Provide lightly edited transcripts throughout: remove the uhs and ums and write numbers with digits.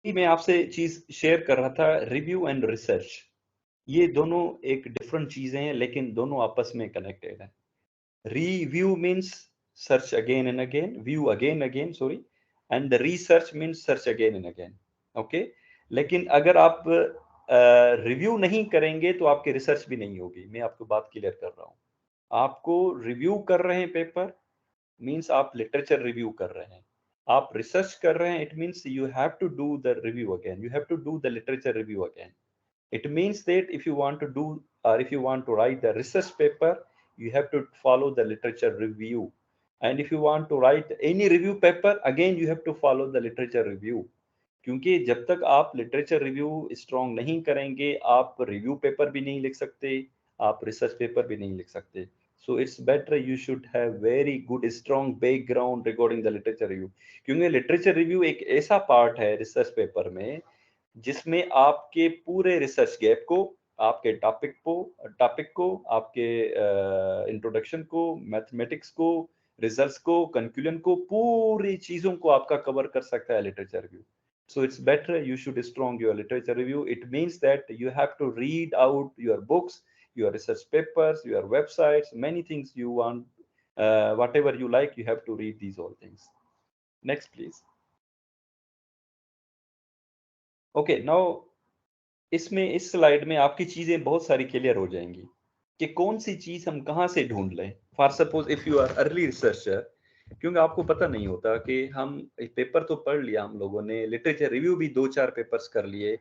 मैं आपसे चीज शेयर कर रहा था, रिव्यू एंड रिसर्च, ये दोनों एक डिफरेंट चीजें हैं लेकिन दोनों आपस में कनेक्टेड है। Review means search again and again, view again again sorry, and the research means search again and again. Okay, लेकिन अगर आप रिव्यू नहीं करेंगे तो आपकी रिसर्च भी नहीं होगी। मैं आपको बात क्लियर कर रहा हूँ। आपको रिव्यू कर रहे हैं पेपर मीन्स आप लिटरेचर रिव्यू कर रहे हैं। आप रिसर्च कर रहे हैं, it means you have to do the review again, you have to do the literature review again. It means that if you want to do or if you want to write the research paper, you have to follow the literature review. And if you want to write any review paper, again you have to follow the literature review. क्योंकि जब तक आप literature review strong नहीं करेंगे, आप review paper भी नहीं लिख सकते, आप रिसर्च पेपर भी नहीं लिख सकते। सो it's better you should have very good strong background regarding the literature review. क्योंकि लिटरेचर रिव्यू एक ऐसा पार्ट है रिसर्च पेपर में जिसमें आपके पूरे रिसर्च गैप को, आपके टॉपिक को, आपके इंट्रोडक्शन को, मैथमेटिक्स को, रिजल्ट्स को, कंक्लूजन को, पूरी चीजों को आपका कवर कर सकता है literature review. So it's better you should strong your literature review. It means that you have to read out your books, your research papers, your websites, many things you want, whatever you like, you have to read these all things. Next, please. Okay, now इसमें इस slide में आपकी चीजें बहुत सारी clear हो जाएंगी कि कौन सी चीज हम कहाँ से ढूंढ लें। For suppose if you are early researcher, क्योंकि आपको पता नहीं होता कि हम पेपर तो पढ़ लिया, हम लोगों ने लिटरेचर रिव्यू भी 2-4 पेपर्स कर लिए,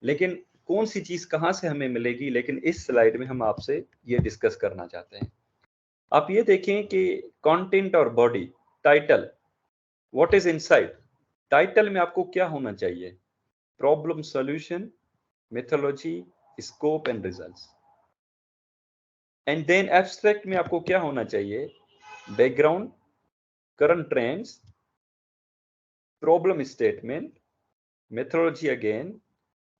लेकिन कौन सी चीज कहाँ से हमें मिलेगी। लेकिन इस स्लाइड में हम आपसे ये डिस्कस करना चाहते हैं। आप ये देखें कि कंटेंट और body, title, what is inside. Title में आपको क्या होना चाहिए? Problem solution, methodology, scope and results. And then abstract में आपको क्या होना चाहिए? Background, current trends, problem statement, methodology again,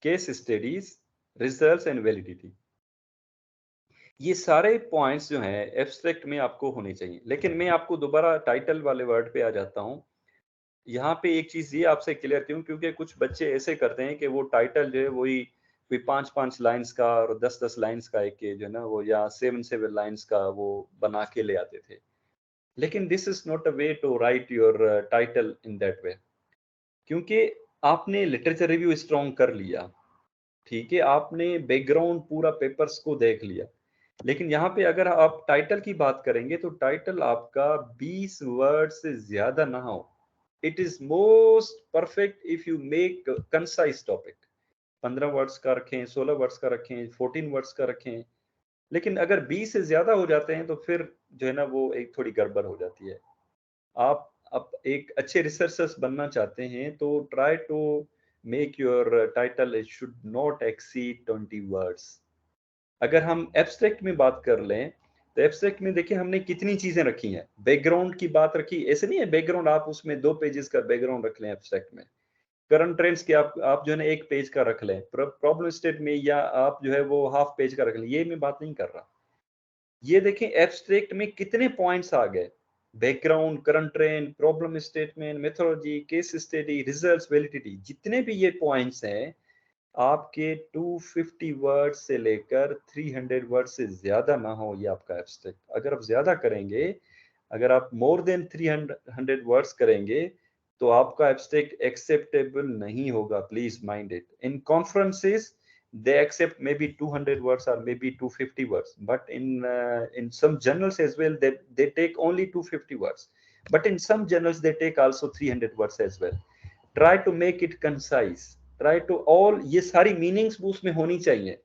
case studies, results and validity. ये सारे पॉइंट्स जो हैं एब्स्ट्रैक्ट में आपको होने चाहिए। लेकिन मैं आपको दोबारा टाइटल वाले वर्ड पे आ जाता हूँ। यहाँ पे एक चीज ये आपसे क्लियर क्यों, क्योंकि कुछ बच्चे ऐसे करते हैं कि वो टाइटल जो है वही कोई 5-5 लाइंस का और 10-10 लाइंस का एक जो है ना वो, या 7-7 लाइंस का वो बना के ले आते थे। लेकिन this is not a way to write your title in that way. क्योंकि आपने लिटरेचर रिव्यू स्ट्रॉन्ग कर लिया, ठीक है, आपने बैकग्राउंड पूरा पेपर्स को देख लिया, लेकिन यहाँ पे अगर आप टाइटल की बात करेंगे तो टाइटल आपका 20 वर्ड से ज्यादा ना हो। It is most perfect if you make concise topic. 15 words का रखें, 16 वर्ड्स का रखें, 14 वर्ड्स का रखें। लेकिन अगर 20 से ज्यादा हो जाते हैं तो फिर जो है ना वो एक थोड़ी गड़बड़ हो जाती है। आप एक अच्छे रिसर्चर्स बनना चाहते हैं तो try to make your title, it should not exceed 20 words. अगर हम एब्स्ट्रैक्ट में बात कर लें तो एब्स्ट्रैक्ट में देखिए हमने कितनी चीजें रखी हैं। बैकग्राउंड की बात रखी, ऐसे नहीं है बैकग्राउंड आप उसमें 2 पेजेस का बैकग्राउंड रख लें एब्स्ट्रैक्ट में। करंट ट्रेंड्स के आप जो है ना 1 पेज का रख लें, प्रॉब्लम स्टेट में या आप जो है वो हाफ पेज का रख लें, ये मैं बात नहीं कर रहा। ये देखें एब्स्ट्रैक्ट में कितने पॉइंट्स आ गए। Background, current trend, problem statement, methodology, case study, results, validity, जितने भी ये पॉइंट्स हैं आपके 250 वर्ड से लेकर 300 वर्ड से ज्यादा ना हो ये आपका एब्स्ट्रैक्ट। अगर आप ज्यादा करेंगे, अगर आप मोर देन 300 वर्ड्स करेंगे तो आपका एब्स्ट्रैक्ट एक्सेप्टेबल नहीं होगा। Please mind it. In conferences they accept maybe 200 words or maybe 250 words, but in some journals as well they take only 250 words, but in some journals they take also 300 words as well. Try to make it concise, try to all, ये सारी meanings उसमें होनी चाहिए।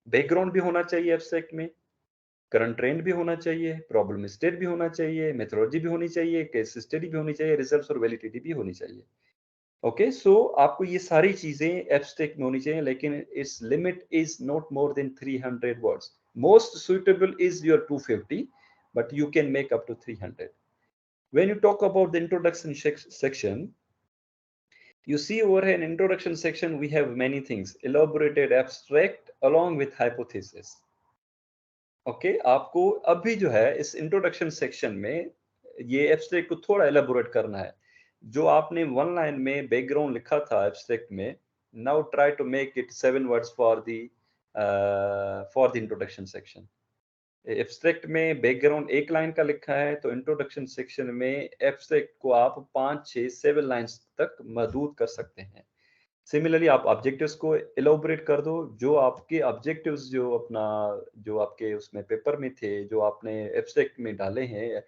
Background भी होना चाहिए abstract में, current trend भी होना चाहिए, प्रॉब्लम स्टेट भी होना चाहिए, मेथोलॉजी भी होनी चाहिए, केस स्टडी भी होनी चाहिए, रिजल्ट्स और वैलिडिटी भी होनी चाहिए। ओके, सो आपको ये सारी चीजें एब्स्ट्रैक्ट में होनी चाहिए, लेकिन its limit is not more than 300 words. Most suitable is your 250, but you can make up to 300। when you talk about the introduction section, you see over here in introduction section we have many things, elaborated abstract along with hypothesis। Okay, आपको अभी जो है इस introduction section में ये abstract को थोड़ा elaborate करना है। जो आपने 1 लाइन में बैकग्राउंड लिखा था एब्स्ट्रैक्ट में, now try to make it 7 words for the introduction section. Abstract में बैकग्राउंड 1 लाइन का लिखा है, तो इंट्रोडक्शन सेक्शन में एब्स्ट्रैक्ट को आप 5, 6, 7 लाइन्स तक महदूद कर सकते हैं। सिमिलरली आप ऑब्जेक्टिव्स को एलोबरेट कर दो, जो आपके ऑब्जेक्टिव्स जो आपके उसमें पेपर में थे, जो आपने एब्स्ट्रैक्ट में डाले हैं,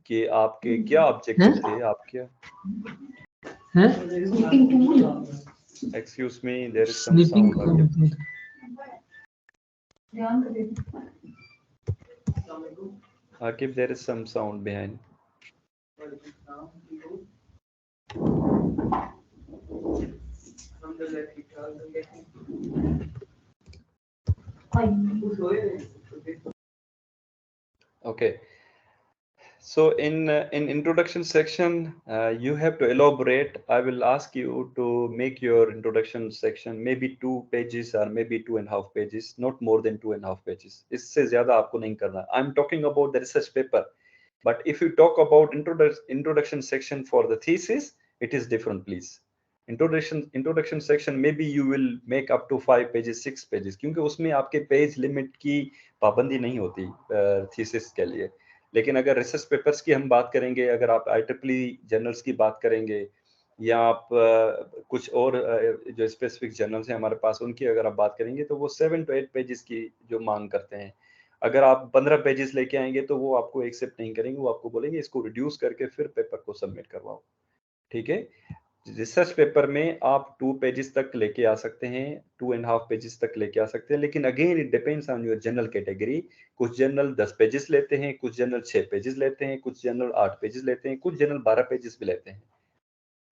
कि आपके क्या ऑब्जेक्टिव थे, आप क्या excuse me, there is some sound, Akib, there is some sound behind. Okay. So in introduction section, you have to elaborate. I will ask you to make your introduction section maybe 2 pages or maybe 2.5 pages, not more than 2.5 pages. इससे ज़्यादा आपको नहीं करना. I'm talking about the research paper. But if you talk about introduction section for the thesis, it is different, please. Introduction section, maybe you will make up to 5 pages, 6 pages, क्योंकि उसमें आपके page limit की पाबंदी नहीं होती thesis के लिए. लेकिन अगर रिसर्च पेपर्स की हम बात करेंगे, अगर आप IEEE जर्नल्स की बात करेंगे, या आप कुछ और जो स्पेसिफिक जर्नल्स हैं हमारे पास, उनकी अगर आप बात करेंगे, तो वो 7 to 8 पेजेस की जो मांग करते हैं. अगर आप 15 पेजेस लेके आएंगे तो वो आपको एक्सेप्ट नहीं करेंगे, वो आपको बोलेंगे इसको रिड्यूस करके फिर पेपर को सबमिट करवाओ. ठीक है. रिसर्च पेपर में आप 2 पेजेस तक लेके आ सकते हैं, 2.5 पेजेस तक लेके आ सकते हैं, लेकिन again it depends on your general category. कुछ जर्नल 10 पेजेस लेते हैं, कुछ जर्नल 6 पेजेस लेते हैं, कुछ जर्नल 8 पेजेस लेते हैं, कुछ जर्नल 12 पेजेस भी लेते हैं.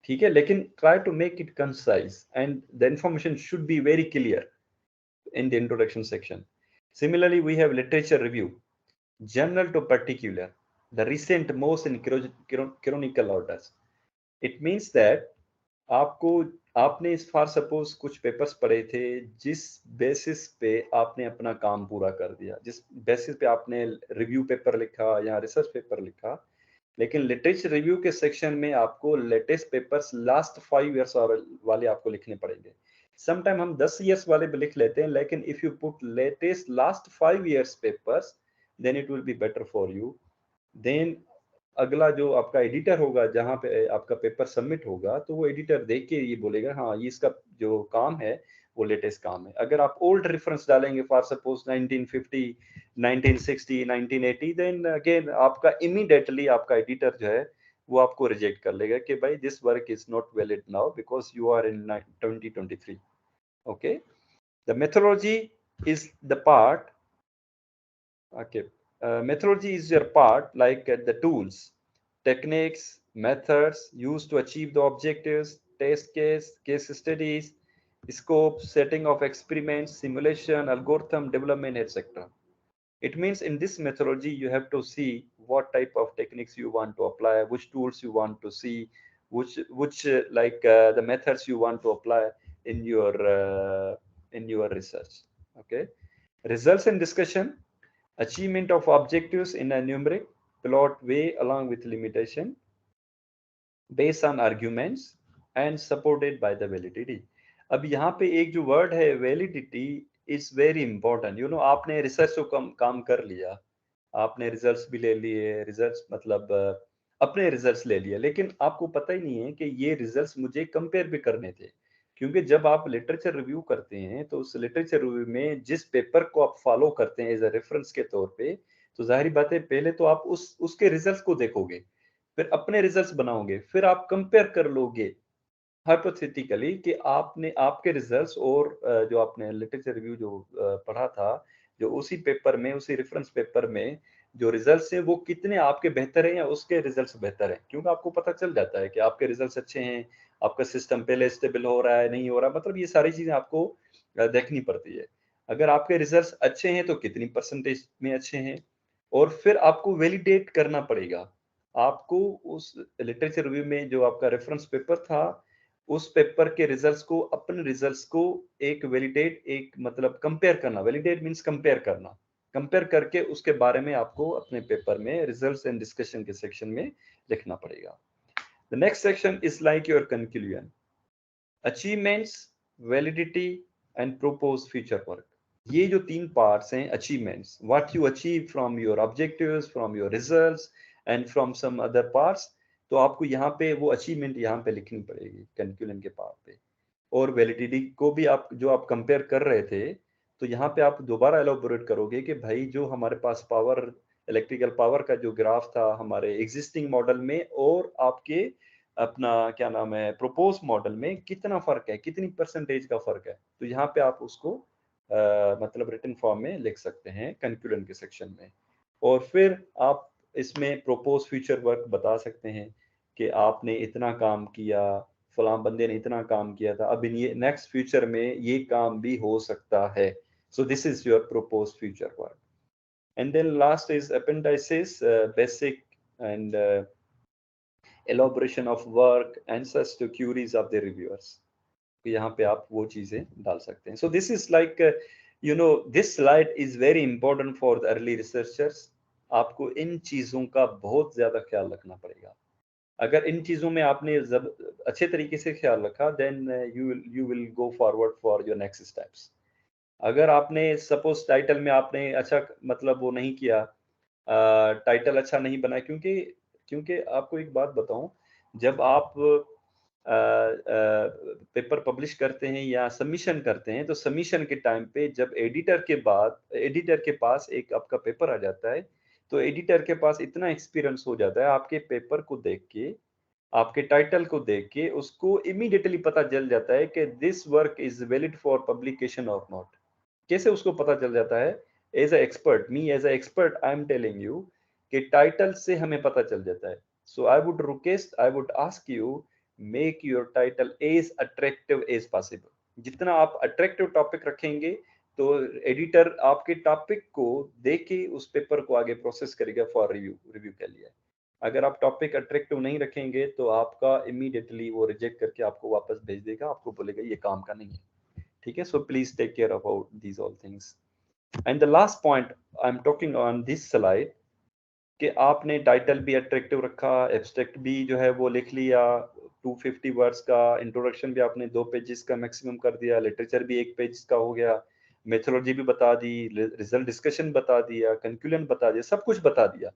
ठीक है. लेकिन try to make it concise and the information should be very clear in the introduction section. Similarly, we have literature review, journal to particular, the recent most in chronological orders. It means that आपने इस फार suppose कुछ papers पढ़े थे, जिस basis पे आपने अपना काम पूरा कर दिया, जिस बेसिस पे आपने रिव्यू पेपर लिखा या रिसर्च पेपर लिखा, लेकिन लिटरेचर रिव्यू के सेक्शन में आपको लेटेस्ट पेपर्स लास्ट 5 इयर्स वाले आपको लिखने पड़ेंगे. समटाइम हम 10 इयर्स वाले भी लिख लेते हैं, लेकिन if you put latest last 5 years papers, then it will be better for you. Then अगला जो आपका एडिटर होगा, जहां पे आपका पेपर सबमिट होगा, तो वो एडिटर देख के ये बोलेगा हाँ ये इसका जो काम है वो लेटेस्ट काम है. अगर आप ओल्ड रेफरेंस डालेंगे, फॉर सपोज 1950, 1960, 1980, देन अगेन आपका इमीडिएटली आपका एडिटर जो है वो आपको रिजेक्ट कर लेगा कि भाई this work is not valid now because you are in 2023. Okay. The methodology is the part. Okay. Methodology is your part, like the tools, techniques, methods used to achieve the objectives, test case studies, scope, setting of experiments, simulation, algorithm development, etc. It means in this methodology you have to see what type of techniques you want to apply, which tools you want to see, which the methods you want to apply in your research. Okay. Results and discussion. Achievement of objectives in a numeric plot way along with limitation based on arguments and supported by the validity. अब यहाँ पे एक जो word है validity is very important. You know, आपने research को काम कर लिया, आपने रिजल्ट्स भी ले लिए, रिजल्ट्स मतलब अपने रिजल्ट्स ले लिए, लेकिन आपको पता ही नहीं है कि ये रिजल्ट्स मुझे कंपेयर भी करने थे. क्योंकि जब आप लिटरेचर रिव्यू करते हैं, तो उस लिटरेचर रिव्यू में जिस पेपर को आप फॉलो करते हैं एज अ रेफरेंस के तौर पे, तो जाहिर बात है पहले तो आप उसके रिजल्ट्स को देखोगे, फिर अपने रिजल्ट्स बनाओगे, फिर आप कंपेयर कर लोगे हाइपोथेटिकली कि आपने आपके रिजल्ट्स और जो आपने लिटरेचर रिव्यू जो पढ़ा था, जो उसी पेपर में, उसी रेफरेंस पेपर में जो रिजल्ट्स हैं वो कितने आपके बेहतर हैं या उसके रिजल्ट्स बेहतर हैं. क्योंकि आपको पता चल जाता है कि आपके रिजल्ट्स अच्छे हैं, आपका सिस्टम पहले स्टेबल हो रहा है, नहीं हो रहा, मतलब ये सारी चीजें आपको देखनी पड़ती है. अगर आपके रिजल्ट्स अच्छे हैं तो कितनी परसेंटेज में अच्छे हैं, और फिर आपको वैलिडेट करना पड़ेगा. आपको उस लिटरेचर रिव्यू में जो आपका रेफरेंस पेपर था, उस पेपर के रिजल्ट्स को, अपने रिजल्ट्स को एक वैलिडेट, एक मतलब कंपेयर करना. वैलिडेट मींस कंपेयर करना. कंपेयर करके उसके बारे में आपको अपने पेपर में रिजल्ट्स एंड डिस्कशन के सेक्शन में लिखना पड़ेगा. The next section is like your conclusion. Achievements, validity and proposed future work. ये जो 3 parts हैं, achievements, what you achieve from your objectives, from your results and from some other parts, तो आपको यहाँ पे वो achievement यहाँ पे लिखनी पड़ेगी conclusion के part पे। और वैलिडिटी को भी आप जो आप कंपेयर कर रहे थे, तो यहाँ पे आप दोबारा एलोबोरेट करोगे कि भाई जो हमारे पास पावर, इलेक्ट्रिकल पावर का जो ग्राफ था हमारे एग्जिस्टिंग मॉडल में और आपके अपना क्या नाम है प्रोपोज मॉडल में कितना फर्क है, कितनी परसेंटेज का फर्क है। तो यहाँ पे आप उसको मतलब रिटन फॉर्म में लिख सकते हैं कंक्लूजन के सेक्शन में। और फिर आप इसमें प्रोपोज फ्यूचर वर्क बता सकते हैं कि आपने इतना काम किया, फलां बंदे ने इतना काम किया था, अब इन ये नेक्स्ट फ्यूचर में ये काम भी हो सकता है। So this is your propose future work. And then last is appendices, basic and elaboration of work, answers to queries of the reviewers। तो यहाँ पे आप वो चीजें डाल सकते हैं। So this is like this slide is very important for the early researchers। आपको इन चीजों का बहुत ज्यादा ख्याल रखना पड़ेगा। अगर इन चीजों में आपने अच्छे तरीके से ख्याल रखा, then you will go forward for your next steps। अगर आपने सपोज टाइटल में आपने अच्छा मतलब वो नहीं किया, टाइटल अच्छा नहीं बनाया, क्योंकि क्योंकि आपको एक बात बताऊं, जब आप पेपर पब्लिश करते हैं या सबमिशन करते हैं, तो सबमिशन के टाइम पे जब एडिटर के पास एक आपका पेपर आ जाता है, तो एडिटर के पास इतना एक्सपीरियंस हो जाता है आपके पेपर को देख के, आपके टाइटल को देख के उसको इमीडिएटली पता चल जाता है कि this work is valid for publication और नॉट। कैसे उसको पता चल जाता है? As as a expert I am telling you कि टाइटल से हमें पता चल जाता है। So I would ask you, make your title as attractive as possible. जितना आप अट्रैक्टिव टॉपिक रखेंगे, तो एडिटर आपके टॉपिक को देख के उस पेपर को आगे प्रोसेस करेगा फॉर रिव्यू के लिए। अगर आप टॉपिक अट्रैक्टिव नहीं रखेंगे, तो आपका इमीडिएटली वो रिजेक्ट करके आपको वापस भेज देगा, आपको बोलेगा ये काम का नहीं है। ठीक है, so please take care about these all things. And the last point I am talking on this slide, कि आपने टाइटल भी अट्रैक्टिव रखा, एब्स्ट्रैक्ट भी जो है वो लिख लिया 250 वर्ड्स का, इंट्रोडक्शन भी आपने 2 पेजेस का मैक्सिमम कर दिया, लिटरेचर भी 1 पेज का हो गया, मेथोडोलॉजी भी बता दी, रिजल्ट डिस्कशन बता दिया, कंक्लूजन बता दिया, सब कुछ बता दिया।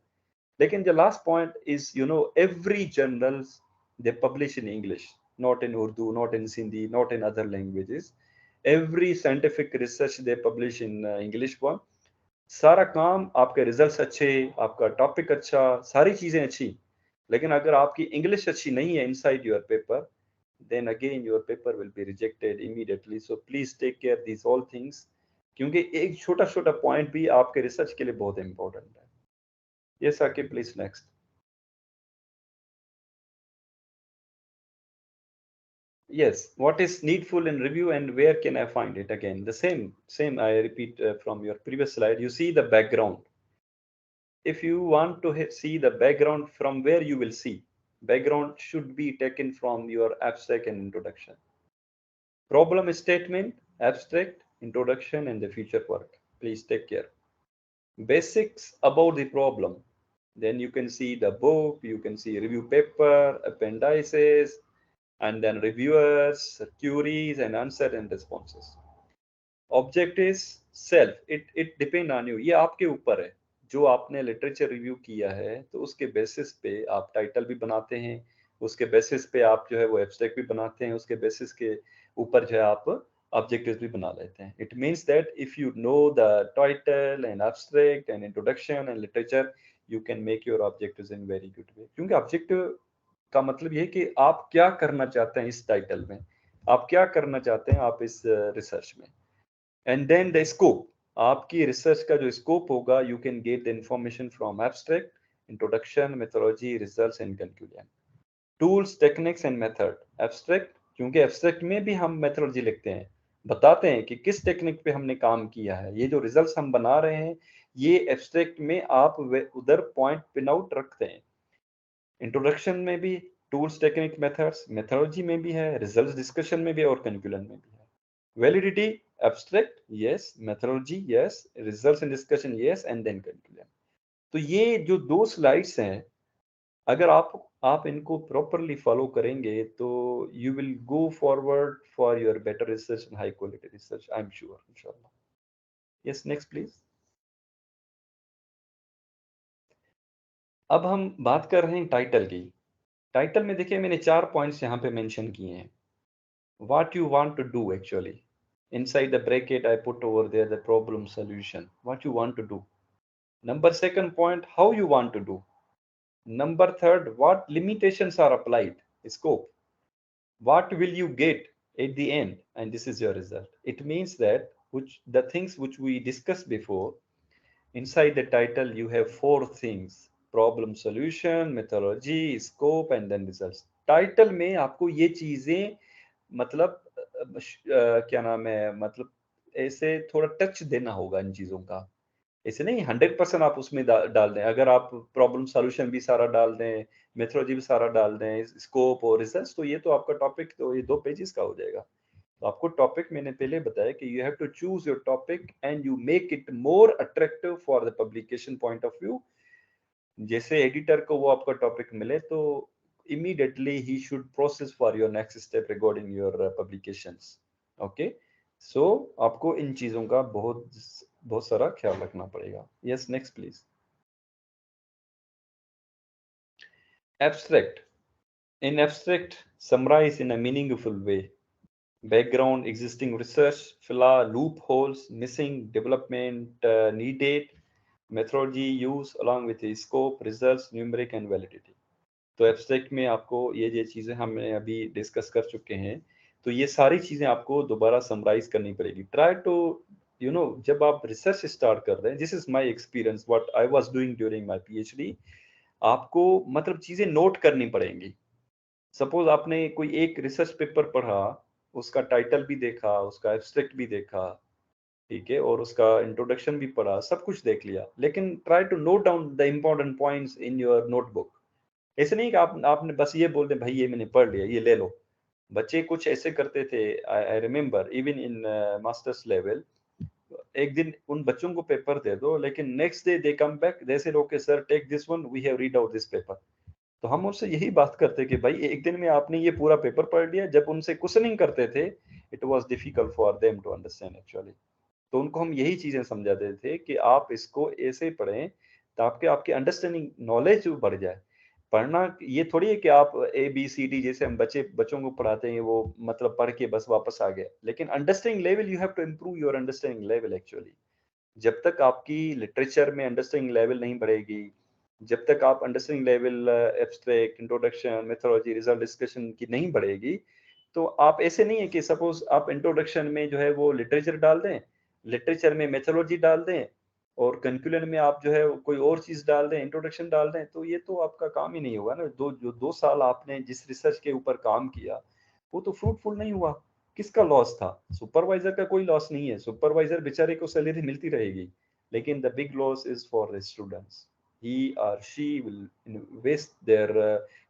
लेकिन the last point is, every journals they publish in English, not in Urdu, not in Sindhi, not in other languages। Every scientific research they publish in English one। सारा काम, आपके रिजल्ट्स अच्छे, आपका टॉपिक अच्छा, सारी चीजें अच्छी, लेकिन अगर आपकी इंग्लिश अच्छी नहीं है inside your paper, then again your paper will be rejected immediately। So please take care these all things, क्योंकि एक छोटा छोटा पॉइंट भी आपके रिसर्च के लिए बहुत इंपॉर्टेंट है। Yes, Akib, please next। Yes, what is needful in review and where can I find it? Again, the same I repeat from your previous slide. You see the background. If you want to see the background, from where you will see, background should be taken from your abstract and introduction. Problem statement, abstract, introduction, and the future work. Please take care. Basics about the problem. Then you can see the book, you can see review paper, appendices, and then reviewers, queries, and answer and responses। Object is self, it depend on you, ये आपके ऊपर है। जो आपने literature review किया है, तो उसके बेसिस पे आप टाइटल भी बनाते हैं, उसके बेसिस पे आप जो है वो एब्स्ट्रैक्ट भी बनाते हैं, उसके बेसिस के ऊपर जो है आप ऑब्जेक्टिव्स भी बना लेते हैं। It means that if you know the title and abstract and introduction and literature, you can make your objectives in very good way. क्योंकि ऑब्जेक्टिव का मतलब ये है कि आप क्या करना चाहते हैं इस टाइटल में, आप क्या करना चाहते हैं आप इस रिसर्च में। एंड देन द स्कोप, आपकी रिसर्च का जो स्कोप होगा, you can get the information from abstract, introduction, methodology, results and conclusion. Tools, techniques and method. Abstract, क्योंकि एब्स्ट्रैक्ट में भी हम मेथोडोलॉजी लिखते हैं, बताते हैं कि किस टेक्निक पे हमने काम किया है। ये जो रिजल्ट्स हम बना रहे हैं, ये एब्स्ट्रैक्ट में आप उधर पॉइंट पिन आउट रखते हैं। इंट्रोडक्शन में भी टूल्स, टेक्निक, मेथड्स, मेथोडोलॉजी में भी है, रिजल्ट्स डिस्कशन में भी और कंक्लूजन में भी है। Validity, abstract yes, methodology yes, results and discussion yes, and then conclusion. तो ये जो 2 स्लाइड्स हैं, अगर आप इनको प्रॉपरली फॉलो करेंगे तो you will go forward for your better research and high quality research, I am sure इंशाल्लाह। Yes, next please. अब हम बात कर रहे हैं टाइटल की। टाइटल में देखिए मैंने 4 पॉइंट्स यहाँ पे मेंशन किए हैं। What you want to do actually, inside the bracket I put over there the problem solution, what you want to do. Number second point, how you want to do. Number third, what limitations are applied, scope. What will you get at the end, and this is your result. It means that which the things which we discussed before, inside the title you have 4 things: problem solution, methodology, scope and then results. Title में आपको ये चीजें मतलब क्या नाम है, मतलब ऐसे थोड़ा टच देना होगा इन चीजों का। ऐसे नहीं 100% आप उसमें डाल दें। अगर आप प्रॉब्लम सॉल्यूशन भी सारा डाल दें, मेथोडोलॉजी भी सारा डाल दें, स्कोप और रिजल्ट्स, तो ये तो आपका टॉपिक तो ये 2 पेजेस का हो जाएगा। तो आपको टॉपिक मैंने पहले बताया कि you have to choose your topic and you make it more attractive for the publication point of view. जैसे एडिटर को वो आपका टॉपिक मिले तो immediately he should process for your next step regarding your publications. Okay, so आपको इन चीजों का बहुत सारा ख्याल रखना पड़ेगा। yes, next please। abstract, in abstract summarize in a meaningful way background, existing research, flaw, loopholes, missing development needed, methodology use along with the scope, results, numeric and validity। तो abstract में आपको ये चीजें हमने अभी डिस्कस कर चुके हैं, तो ये सारी चीजें आपको दोबारा समराइज करनी पड़ेगी। ट्राई टू जब आप रिसर्च स्टार्ट कर रहे हैं, this is my experience what I was doing during my PhD, आपको मतलब चीजें नोट करनी पड़ेंगी। सपोज आपने कोई एक रिसर्च पेपर पढ़ा, उसका टाइटल भी देखा, उसका एब्स्ट्रैक्ट भी देखा, ठीक है, और उसका इंट्रोडक्शन भी पढ़ा, सब कुछ देख लिया, लेकिन try to note down the important points in your notebook. ऐसे नहीं कि आपने बस ये बोल दें भाई ये मैंने पढ़ लिया, ये ले लो। बच्चे कुछ ऐसे करते थे, I remember even in masters level, एक दिन उन बच्चों को पेपर दे दो, लेकिन next day they come back, they say okay sir take this one, we have read out this paper. तो हम उनसे यही बात करते कि भाई एक दिन में आपने ये पूरा पेपर पढ़ लिया। जब उनसे क्वेश्चनिंग करते थे, it was difficult for them to understand actually. तो उनको हम यही चीजें समझाते थे कि आप इसको ऐसे पढ़ें ताकि आपकी अंडरस्टैंडिंग नॉलेज बढ़ जाए। पढ़ना ये थोड़ी है कि आप ए बी सी डी जैसे हम बच्चों को पढ़ाते हैं, वो मतलब पढ़ के बस वापस आ गए, लेकिन understanding level, you have to improve your understanding level actually. जब तक आपकी लिटरेचर में अंडरस्टैंडिंग लेवल नहीं बढ़ेगी, जब तक आप understanding level abstract, introduction, methodology, result discussion की नहीं बढ़ेगी, तो आप ऐसे नहीं है कि सपोज आप इंट्रोडक्शन में जो है वो लिटरेचर डाल दें, लिटरेचर में मेथोडोलॉजी डाल दें, और कंक्लूजन में आप जो है कोई और चीज डाल दें, इंट्रोडक्शन डाल दें, तो ये तो आपका काम ही नहीं होगा ना। 2 साल आपने जिस रिसर्च के ऊपर काम किया वो तो फ्रूटफुल नहीं हुआ। किसका लॉस था? सुपरवाइजर का कोई लॉस नहीं है, सुपरवाइजर बेचारे को सैलरी मिलती रहेगी, लेकिन the big loss is for the students. He और she will waste their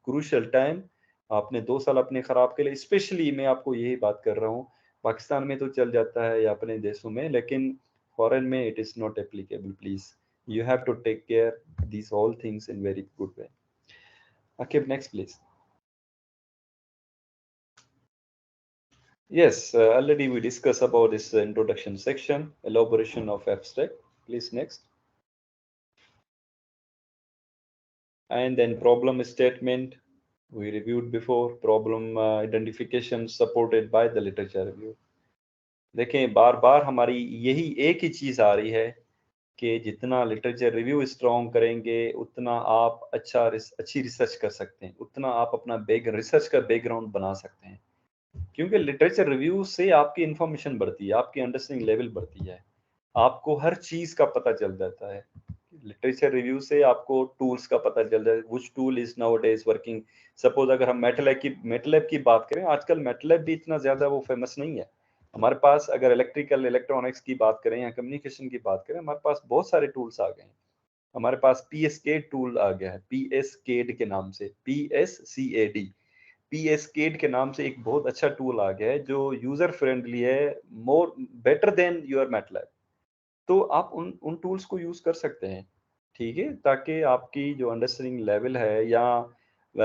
crucial time. आपने 2 साल अपने खराब के लिए, स्पेशली मैं आपको यही बात कर रहा हूँ, पाकिस्तान में तो चल जाता है या अपने देशों में, लेकिन फॉरेन में it is not applicable. Please you have to take care these all things in very good way. Okay, next please। yes, already we discussed about this introduction section, elaboration of abstract. Please next। and then problem statement we reviewed before, problem identification supported by the literature review। देखें बार बार हमारी यही एक ही चीज आ रही है कि जितना literature review strong करेंगे उतना आप अच्छी रिसर्च कर सकते हैं, उतना आप अपना रिसर्च का बैकग्राउंड बना सकते हैं। क्योंकि लिटरेचर रिव्यू से आपकी इंफॉर्मेशन बढ़ती है, आपकी अंडरस्टैंडिंग लेवल बढ़ती है, आपको हर चीज का पता चल जाता है। लिटरेचर रिव्यू से आपको टूल्स का पता चल जाता है, which tool is nowadays working. Suppose अगर हम मेटलैब की बात करें, आजकल मेटलैब भी इतना ज्यादा वो फेमस नहीं है। हमारे पास अगर इलेक्ट्रॉनिक्स की बात करें या कम्युनिकेशन की बात करें, हमारे पास बहुत सारे टूल्स आ गए हैं। हमारे पास पीएसकेड टूल आ गया है, पीएसकेड के नाम से, पीएससीएडी, पीएसकेड के नाम से एक बहुत अच्छा टूल आ गया है जो यूजर फ्रेंडली है, more better than your MATLAB. तो आप उन उन टूल्स को यूज कर सकते हैं, ठीक है? ताकि आपकी जो अंडरस्टैंडिंग लेवल है या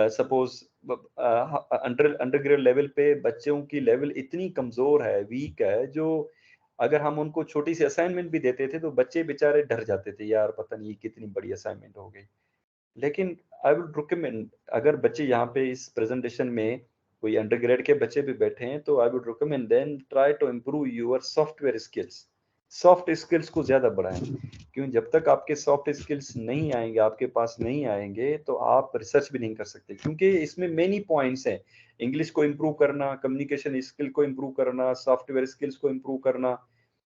सपोज़ अंडर अंडरग्रेड लेवल पे बच्चों की लेवल इतनी कमज़ोर है, वीक है, जो अगर हम उनको छोटी-सी असाइनमेंट भी देते थे, तो बच्चे बेचारे डर जाते थे, यार पता नहीं ये कितनी बड़ी असाइनमेंट हो गई। लेकिन आई वुड रिकमेंड अगर बच्चे यहाँ पे इस प्रेज़ेंटेशन में कोई अंडरग्रेड के बच्चे भी बैठे हैं, तो I would recommend them try to improve your software skills. Soft skills को ज़्यादा बढ़ाएँ, क्यों जब तक आपके सॉफ्ट स्किल्स नहीं आएँगे, आपके पास नहीं आएँगे, तो आप रिसर्च भी नहीं कर सकते क्योंकि इसमें मेनी पॉइंट्स हैं। इंग्लिश को इम्प्रूव करना, कम्युनिकेशन स्किल को इम्प्रूव करना, सॉफ्टवेयर स्किल्स को इम्प्रूव करना,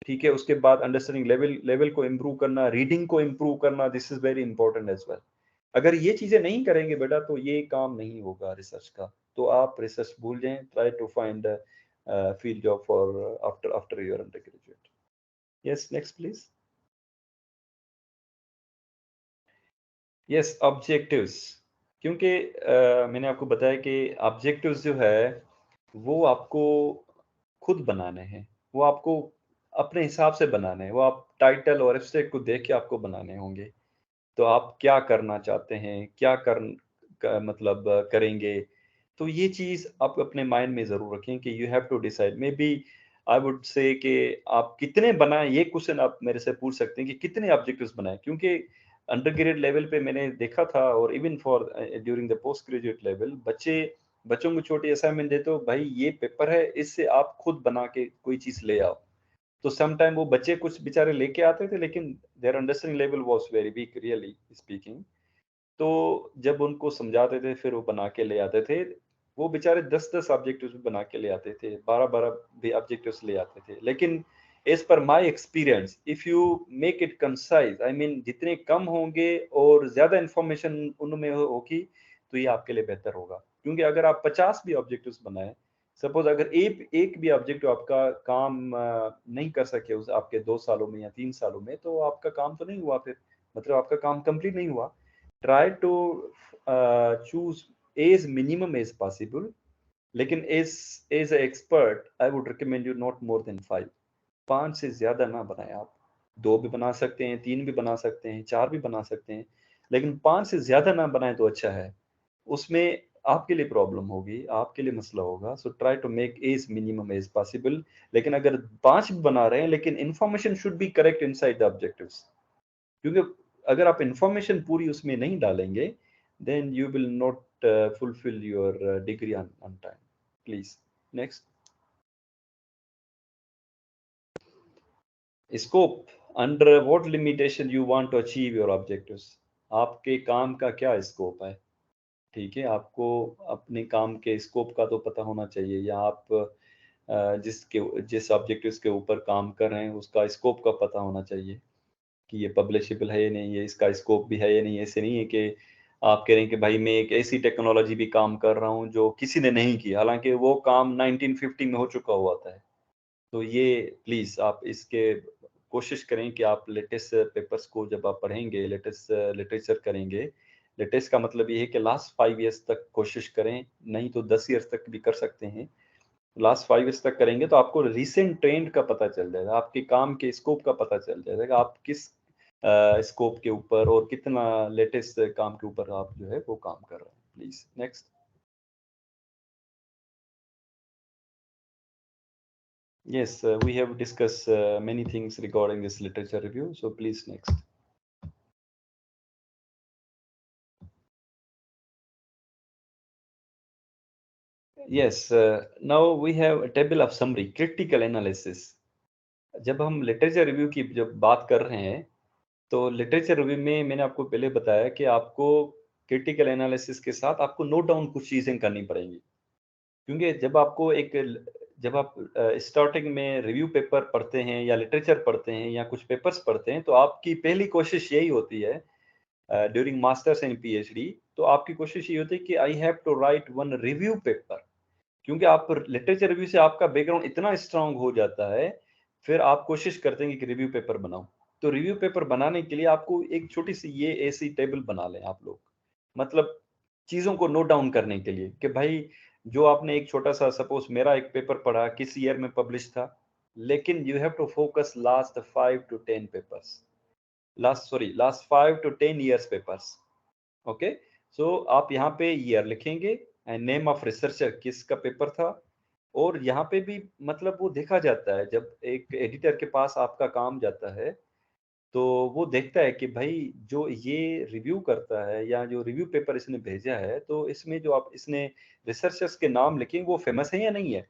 ठीक है? उसके बाद अंडरस्टैंडिंग लेवल लेवल को इम्प्रूव करना, रीडिंग को इम्प्रूव करना, this is very important as well. अगर ये चीज़ें नहीं करेंगे बेटा तो ये काम नहीं होगा रिसर्च का। तो आप रिसर्च भूल जाएँ, try to find field job for after after your under graduate. Yes, next please. Yes, objectives क्योंकि मैंने आपको बताया कि ऑब्जेक्टिव्स जो है, वो आपको खुद बनाने हैं। वो आपको अपने हिसाब से बनाने हैं। वो आप टाइटल और एब्स्ट्रैक्ट को देख के आपको बनाने होंगे। तो आप क्या करना चाहते हैं? क्या मतलब करेंगे? तो ये चीज़ आप अपने माइंड में ज़रूर रखें कि you have to decide maybe I would say कि आप कितने बनाएँ, ये क्वेश्चन आप मेरे से पूछ सकते हैं कि कितने ऑब्जेक्टिव्स बनाएँ? क्योंकि अंडर ग्रेड लेवल पे मैंने देखा था और even for during the post graduate level बच्चों को छोटी असाइनमेंट देते हो, भाई ये पेपर है, इससे आप खुद बना के कोई चीज़ ले आओ। तो सम टाइम वो बच्चे कुछ बेचारे लेके आते थे लेकिन their understanding level was very weak really speaking. तो जब उनको समझाते थे फिर वो बना के ले आते थे। वो बेचारे 10-10 ऑब्जेक्टिव्स भी बना के ले आते थे, 12-12 भी ऑब्जेक्टिव्स ले आते थे। लेकिन as per my experience if you make it concise I mean जितने कम होंगे और ज़्यादा इन्फॉर्मेशन उनमें होगी, तो ये आपके लिए बेहतर होगा। क्योंकि अगर आप 50 भी ऑब्जेक्टिव्स बनाएँ, सपोज़ अगर एक एक भी ऑब्जेक्टिव आपका काम नहीं कर सके उस आपके 2 सालों में या 3 सालों में, तो आपका काम तो नहीं हुआ फिर, मतलब आपका काम कंप्लीट नहीं हुआ। Try to choose as minimum as possible, लेकिन as a expert I would recommend you not more than 5। 5 से ज़्यादा ना बनाएँ आप। 2 भी बना सकते हैं, 3 भी बना सकते हैं, 4 भी बना सकते हैं, लेकिन 5 से ज़्यादा ना बनाएँ तो अच्छा है। उसमें आपके लिए प्रॉब्लम होगी, आपके लिए मसला होगा। So try to make as minimum as possible. लेकिन अगर 5 भी बना रहे हैं, लेकिन information should be correct inside the objectives. क्योंकि अगर आप इन्फॉर्मेशन पूरी उसमें नहीं डालेंगे, then you will not fulfil your degree on time. Please next. Scope under what limitation you want to achieve your objectives. आपके काम का क्या स्कोप है? ठीक है, आपको अपने काम के स्कोप का तो पता होना चाहिए या आप जिस ऑब्जेक्टिव्स के ऊपर काम कर रहे हैं, उसका स्कोप का पता होना चाहिए। कि ये पब्लिशेबल है या नहीं है, इसका स्कोप भी है या नहीं है। ऐसे नहीं है कि आप कह रहे हैं कि भाई मैं एक ऐसी टेक्नोलॉजी भी काम कर रहा हूँ जो किसी ने नहीं की, हालाँकि वो काम 1950 में हो चुका हुआ था। तो ये प्लीज़ आप इसके कोशिश करें कि आप लेटेस्ट पेपर्स को जब आप पढ़ेंगे, लेटेस्ट लिटरेचर करेंगे, लेटेस्ट का मतलब ये है कि लास्ट 5 ईयर्स तक कोशिश करें, नहीं तो 10 ईयर्स तक भी कर सकते हैं। लास्ट 5 ईयर्स तक करेंगे तो आपको रिसेंट ट्रेंड का पता चल जाएगा, आपके काम के स्कोप का पता चल जाएगा, आप किस स्कोप के ऊपर और कितना लेटेस्ट काम के ऊपर आप जो है वो काम कर रहे हैं। Please next. Yes, we have discussed many things regarding this literature review, so please next. Yes, now we have a table of summary, critical analysis. जब हम लिटरेचर रिव्यू की जब बात कर रहे हैं, तो लिटरेचर रिव्यू में मैंने आपको पहले बताया कि आपको क्रिटिकल एनालिसिस के साथ आपको नोट डाउन कुछ चीज़ें करनी पड़ेंगी। क्योंकि जब आप स्टार्टिंग में रिव्यू पेपर पढ़ते हैं या लिटरेचर पढ़ते हैं या कुछ पेपर्स पढ़ते हैं, तो आपकी पहली कोशिश यही होती है ड्यूरिंग मास्टर्स एंड पीएचडी, तो आपकी कोशिश ये होती है कि I have to write one review paper. क्योंकि आप लिटरेचर रिव्यू से आपका बैकग्राउंड इतना स्ट्रांग हो जाता है, फिर आप कोशिश करते हैं कि रिव्यू पेपर बनाओ। तो रिव्यू पेपर बनाने के लिए आपको एक छोटी-सी ये ऐसी टेबल बना लें आप लोग। मतलब चीज़ों को नोट डाउन करने के लिए कि भाई जो आपने एक छोटा-सा सपोज़ मेरा एक पेपर पढ़ा किस ईयर में पब्लिश था, लेकिन you have to focus last 5 to 10 papers. Last 5 to 10 years papers. Okay, so आप यहाँ पे ईयर लिखेंगे एंड नेम ऑफ रिसर्चर किसका पेपर था, और यहाँ पे भी मतलब वो देखा जाता है जब एक एडिटर के पास आपका काम जाता है, तो वो देखता है कि भाई जो ये रिव्यू करता है या जो रिव्यू पेपर इसने भेजा है, तो इसमें जो आप इसने रिसर्चर्स के नाम लिखे वो फेमस है या नहीं है।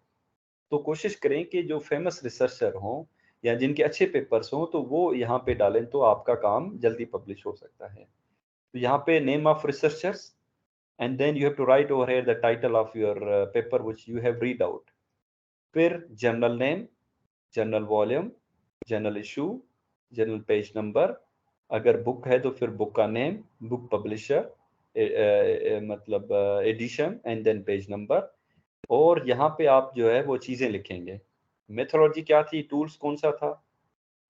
तो कोशिश करें कि जो फेमस रिसर्चर हों या जिनके अच्छे पेपर्स हों, तो वो यहाँ पे डालें, तो आपका काम जल्दी पब्लिश हो सकता है। तो यहाँ पे name of researchers, and then you have to write over here the title of your paper which you have read out. फिर journal name, journal volume, journal issue, journal page number, अगर book है तो फिर book का name, book publisher, मतलब edition, and then page number. और यहाँ पे आप जो है वो चीजें लिखेंगे। मेथोडोलॉजी क्या थी, टूल्स कौन सा था,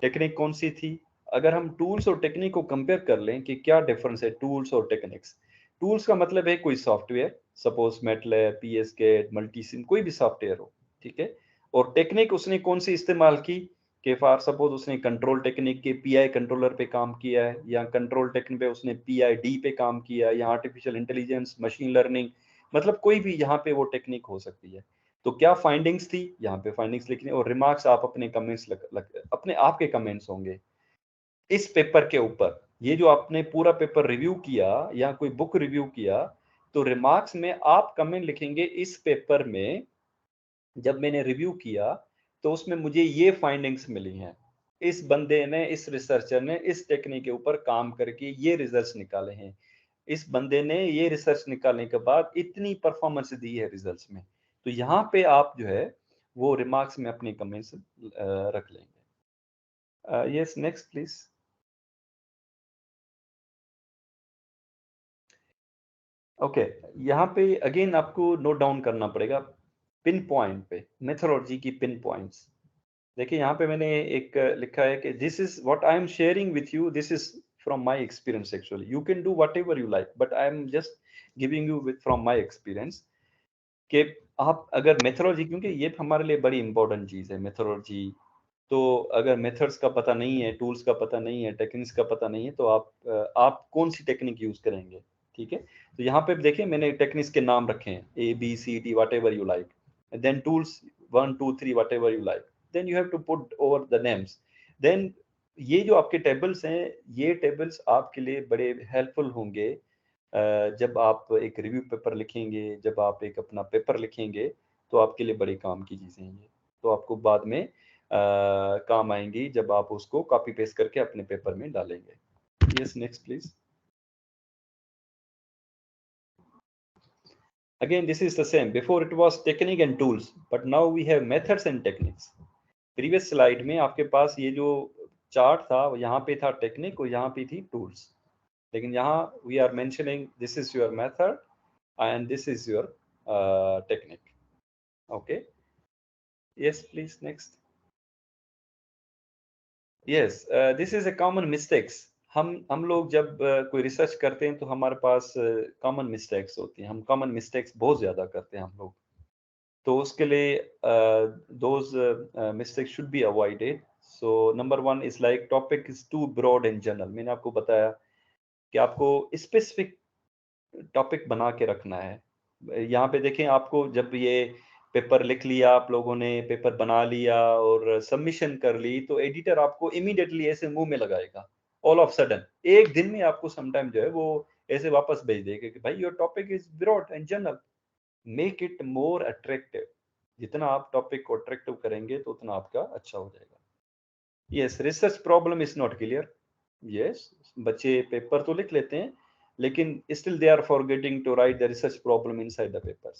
टेक्निक कौन सी थी। अगर हम टूल्स और टेक्निक को कंपेयर कर लें कि क्या डिफरेंस है टूल्स और टेक्निक्स। टूल्स का मतलब है कोई सॉफ्टवेयर, सपोज मैटलैब, पीएसकेट, मल्टीसिम, कोई भी सॉफ्टवेयर हो, ठीक है। और टेक्निक उसने कौन सी इस्तेमाल की, कि फॉर सपोज उसने कंट्रोल टेक्निक के पीआई कंट्रोलर पे काम किया है, या कंट्रोल टेक्निक पे उसने पीआईडी पे काम किया है, या आर्टिफिशियल इंटेलिजेंस, मशीन लर्निंग, मतलब कोई भी यहाँ पे वो टेक्निक हो सकती है। तो क्या फाइंडिंग्स थी, यहाँ पे फाइंडिंग्स लिखनी, और रिमार्क्स आप अपने कमेंट्स अपने आप के कमेंट्स होंगे इस पेपर के ऊपर। ये जो आपने पूरा पेपर रिव्यू किया या कोई बुक रिव्यू किया, तो रिमार्क्स में आप कमेंट लिखेंगे इस पेपर में जब मैंने रिव्यू किया तो उसमें मुझे ये फाइंडिंग्स मिली हैं, इस बंदे ने, इस रिसर्चर ने इस टेक्निक के ऊपर काम करके ये रिजल्ट्स निकाले हैं, इस बंदे ने ये रिसर्च निकालने के बाद इतनी परफॉर्मेंस दी है रिजल्ट्स में। तो यहाँ पे आप जो है वो रिमार्क्स में अपने कमेंट्स रख लेंगे। Yes, next please. ओके, यहाँ पे अगेन आपको नोट डाउन करना पड़ेगा पिन पॉइंट पे, मेथोडोलॉजी की पिन पॉइंट्स। देखिए यहाँ पे मैंने एक लिखा है कि this is what I am sharing with you, this is from my experience actually, you can do what ever you like, but I am just giving you with from my experience. कि आप अगर methodology, क्योंकि ये हमारे लिए बड़ी important चीज़ है methodology, तो अगर मेथड्स का पता नहीं है, टूल्स का पता नहीं है, टेक्निक्स का पता नहीं है, तो आप कौन सी टेक्निक यूज करेंगे, ठीक है। तो यहाँ पे देखिए मैंने टेक्निक्स के नाम रखे हैं, ABCD, whatever you like, then tools 1 2 3 whatever you like, then you have to put over the names. Then ये जो आपके टेबल्स हैं, ये टेबल्स आपके लिए बड़े हेल्पफुल होंगे जब आप एक रिव्यू पेपर लिखेंगे, जब आप एक अपना पेपर लिखेंगे, तो आपके लिए बड़े काम की चीज़ें हैं ये। तो आपको बाद में काम आएंगी जब आप उसको कॉपी पेस्ट करके अपने पेपर में डालेंगे। Yes, next please. Again, this is the same. Before it was technique and tools, but now we have methods and techniques. Previous slide में आपके पास ये जो चार्ट था, यहाँ पे था टेक्निक और यहाँ पे थी टूल्स, लेकिन यहाँ we are mentioning this is your method and this is your technique. Okay, yes please, next. Yes, this is a common mistakes. हम लोग जब कोई रिसर्च करते हैं तो हमारे पास कॉमन मिस्टेक्स होती हैं, हम कॉमन मिस्टेक्स बहुत ज्यादा करते हैं हम लोग। तो उसके लिए those mistakes should be avoided. So number 1 is like topic is too broad in general. मैंने आपको बताया कि आपको स्पेसिफिक टॉपिक बना के रखना है। यहाँ पे देखें, आपको जब ये पेपर लिख लिया, आप लोगों ने पेपर बना लिया और सबमिशन कर ली, तो एडिटर आपको इमीडिएटली ऐसे मुंह में लगाएगा, ऑल ऑफ सडन एक दिन में आपको समटाइम जो है वो ऐसे वापस भेज देगा कि भाई your topic is broad and general, make it more attractive. जितना आप टॉपिक को अट्रैक्टिव करेंगे तो उतना आपका अच्छा हो जाएगा। Yes, research problem is not clear. Yes, बच्चे पेपर तो लिख लेते हैं लेकिन still they are forgetting to write the research problem inside the papers.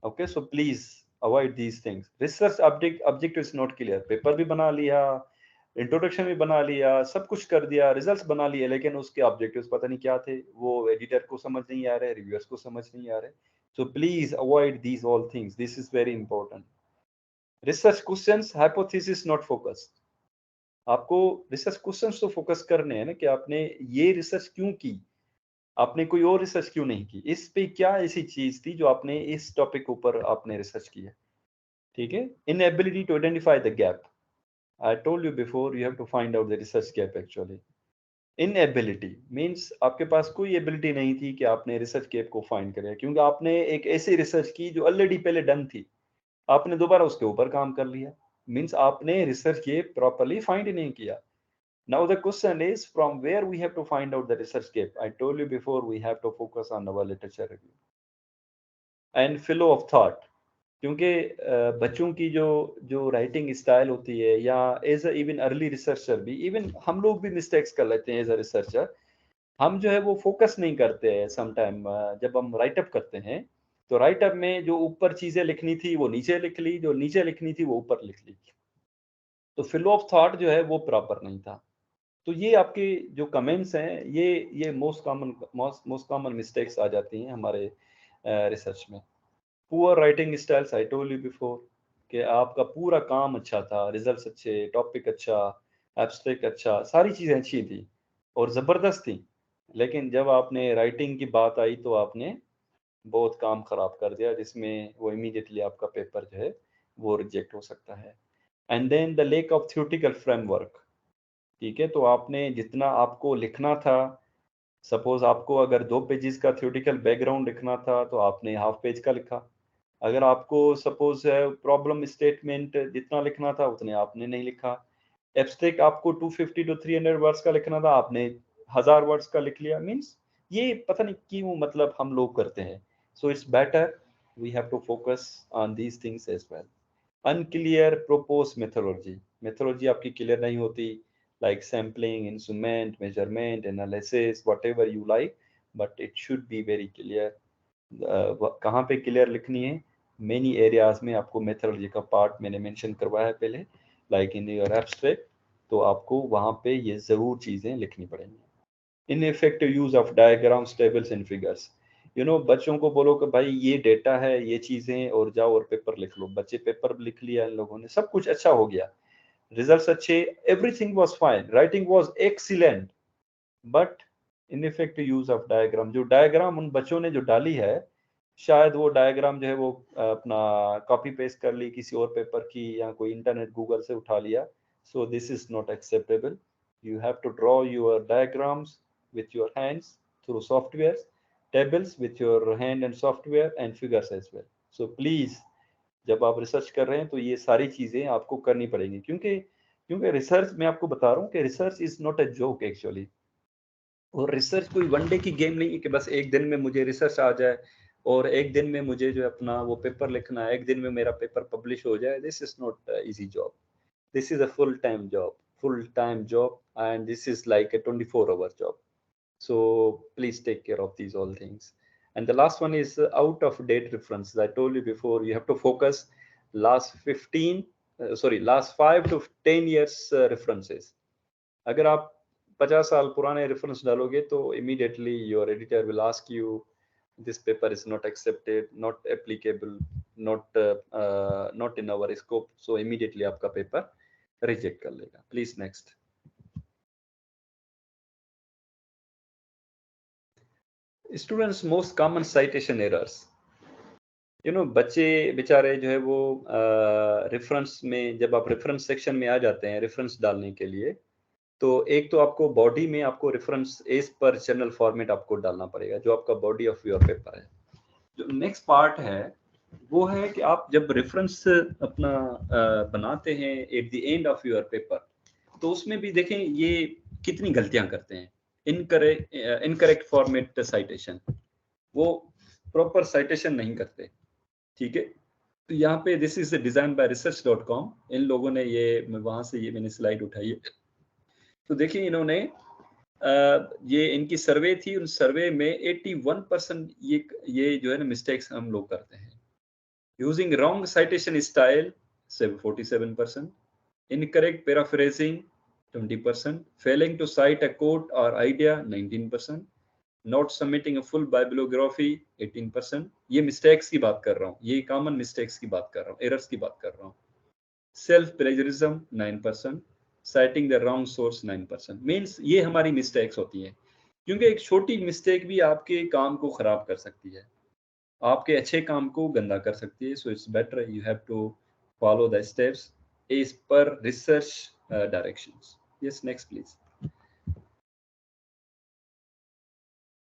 Okay, so please avoid these things. Research objective is not clear. Paper भी बना लिया, introduction भी बना लिया, सब कुछ कर दिया, रिजल्ट्स बना लिए, लेकिन उसके ऑब्जेक्टिव्स पता नहीं क्या थे, वो एडिटर को समझ नहीं आ रहे, रिव्यूअर्स को समझ नहीं आ रहे। So please avoid these all things, this is very important. Research questions, hypothesis not focus. आपको रिसर्च क्वेश्चंस तो फोकस करने हैं ना, कि आपने ये रिसर्च क्यों की, आपने कोई और रिसर्च क्यों नहीं की, इस पे क्या ऐसी चीज थी जो आपने इस टॉपिक ऊपर आपने रिसर्च की है, ठीक है। Inability to identify the gap, I told you before, you have to find out the research gap actually. Inability means आपके पास कोई एबिलिटी नहीं थी कि आपने रिसर्च गैप को फाइंड करें, क्योंकि आपने एक ऐसी रिसर्च की जो ऑलरेडी पहले डन थी, आपने दोबारा उसके ऊपर काम कर लिया। मीन्स आपने रिसर्च गैप प्रॉपर्ली फाइंड नहीं किया। Now the question is from where we have to find out the research gap. I told you before we have to focus on our literature review and flow of thought. क्योंकि बच्चों की जो जो writing style होती है, या as even early researcher भी, even हम लोग भी मिस्टेक्स कर लेते हैं एज अ रिसर्चर। हम जो है वो फोकस नहीं करते हैं समटाइम। जब हम राइटअप करते हैं तो राइटअप में जो ऊपर चीजें लिखनी थी वो नीचे लिख ली, जो नीचे लिखनी थी वो ऊपर लिख ली, तो फ्लो ऑफ थॉट जो है वो प्रॉपर नहीं था। तो ये आपके जो कमेंट्स हैं, ये मोस्ट कॉमन मिस्टेक्स आ जाती हैं हमारे रिसर्च में। Poor writing styles, I told you before कि आपका पूरा काम अच्छा था, रिजल्ट्स अच्छे, टॉपिक अच्छा, एब्स्ट्रैक्ट अच्छा, सारी चीज़ें अच्छी थी और ज़बरदस्त थी, लेकिन जब आपने राइटिंग की बात आई तो आपने बहुत काम खराब कर दिया, जिसमें वो इमीडिएटली आपका पेपर जो है वो रिजेक्ट हो सकता है। And then the lack of theoretical framework. ठीक है, तो आपने जितना आपको लिखना था, सपोज आपको अगर 2 पेजेस का थ्योरेटिकल बैकग्राउंड लिखना था तो आपने हाफ पेज का लिखा। अगर आपको सपोज प्रॉब्लम स्टेटमेंट जितना लिखना था उतने आपने नहीं लिखा। एब्स्ट्रैक्ट आपको 250 टू 300 वर्ड्स का लिखना था, आपने 1000 वर्ड्स का लिख लिया। मींस ये पता नहीं क्यों मतलब हम लोग करते हैं। So it's better we have to focus on these things as well. Unclear propose methodology, methodology आपकी क्लियर नहीं होती, like sampling, instrument, measurement, analysis, whatever you like, but it should be very clear. कहाँ पे clear लिखनी है? Many areas में आपको methodology का पार्ट मैंने मेंशन करवाया है पहले, लाइक इन योर एब्स्ट्रैक्ट, तो आपको वहाँ पे ये जरूर चीजें लिखनी पड़ेंगी। Ineffective use of diagrams, tables and figures. बच्चों को बोलो कि भाई ये डेटा है, ये चीजें, और जाओ और पेपर लिख लो। बच्चे पेपर लिख लिया इन लोगों ने, सब कुछ अच्छा हो गया, रिजल्ट्स अच्छे, everything was fine, writing was excellent, but ineffective use of diagram. जो डायग्राम उन बच्चों ने जो डाली है, शायद वो डायग्राम जो है वो अपना कॉपी पेस्ट कर ली किसी और पेपर की, या कोई इंटरनेट गूगल से उठा लिया। So this is not acceptable. You have to draw your diagrams with your hands through software, tables with your hand and software, and figures as well. So please, जब आप research कर रहे हैं तो ये सारी चीजें आपको करनी पड़ेंगी, क्योंकि क्योंकि रिसर्च, मैं आपको बता रहा हूँ कि research is not a joke actually. और रिसर्च कोई वनडे की गेम नहीं है कि बस एक दिन में मुझे रिसर्च आ जाए और एक दिन में मुझे जो है अपना वो पेपर लिखना है, एक दिन में मेरा पेपर पब्लिश हो जाए। This is not easy job, this is a full time job, and this is like a 24-hour job. So please take care of these all things. And the last one is out of date references. I told you before, you have to focus last 5 to 10 years references. अगर आप 50 साल पुराने reference डालोगे तो immediately your editor will ask you this paper is not accepted, not applicable, not in our scope. So immediately आपका paper reject कर लेगा। Please next. Students most common citation errors. बच्चे बेचारे जो है वो रेफरेंस में, जब आप रेफरेंस सेक्शन में आ जाते हैं रेफरेंस डालने के लिए, तो एक तो आपको बॉडी में आपको reference as per journal format आपको डालना पड़ेगा, जो आपका बॉडी ऑफ योर पेपर है। जो नेक्स्ट पार्ट है वो है कि आप जब रेफरेंस अपना बनाते हैं at the end of your paper, तो उसमें भी देखें ये कितनी गलतियां करते हैं। इनकरेक्ट फॉर्मेट साइटेशन, वो प्रॉपर साइटेशन नहीं करते। ठीक है, तो यहाँ पे this is design by research.com, इन लोगों ने ये, वहां से ये मैंने स्लाइड उठाई है। तो देखिए इन्होंने ये इनकी सर्वे थी, उन सर्वे में 81% ये जो है ना मिस्टेक्स हम लोग करते हैं। Using wrong citation style 47%, incorrect paraphrasing 20%, failing to cite a quote or idea 19%, not submitting a full bibliography 18%। ये मिस्टेक्स की बात कर रहा हूँ, ये कॉमन मिस्टेक्स की बात कर रहा हूँ, एरर्स की बात कर रहा हूँ। Self plagiarism 9%, citing the wrong source 9%। Means ये हमारी मिस्टेक्स होती हैं, क्योंकि एक छोटी मिस्टेक भी आपके काम को खराब कर सकती है, आपके अच्छे काम को गंदा कर सकती है। So it's better you have to follow the steps as per research directions. Yes, next please.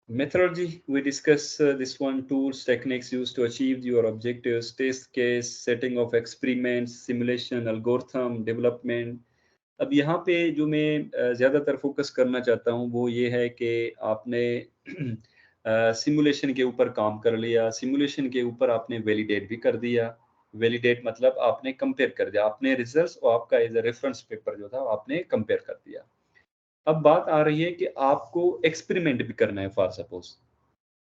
Methodology, we discuss this one: tools, techniques used to achieve your objectives, test case, setting of experiments, simulation, algorithm, development. अब यहाँ पे जो मैं ज़्यादातर focus करना चाहता हूँ वो ये है कि आपने सिमुलेशन के ऊपर काम कर लिया, सिमुलेशन के ऊपर आपने वैलिडेट भी कर दिया। वैलिडेट मतलब आपने कंपेयर कर दिया, आपने रिजल्ट्स और आपका एज अ रेफरेंस पेपर जो था आपने कंपेयर कर दिया। अब बात आ रही है कि आपको एक्सपेरिमेंट भी करना है फॉर सपोज,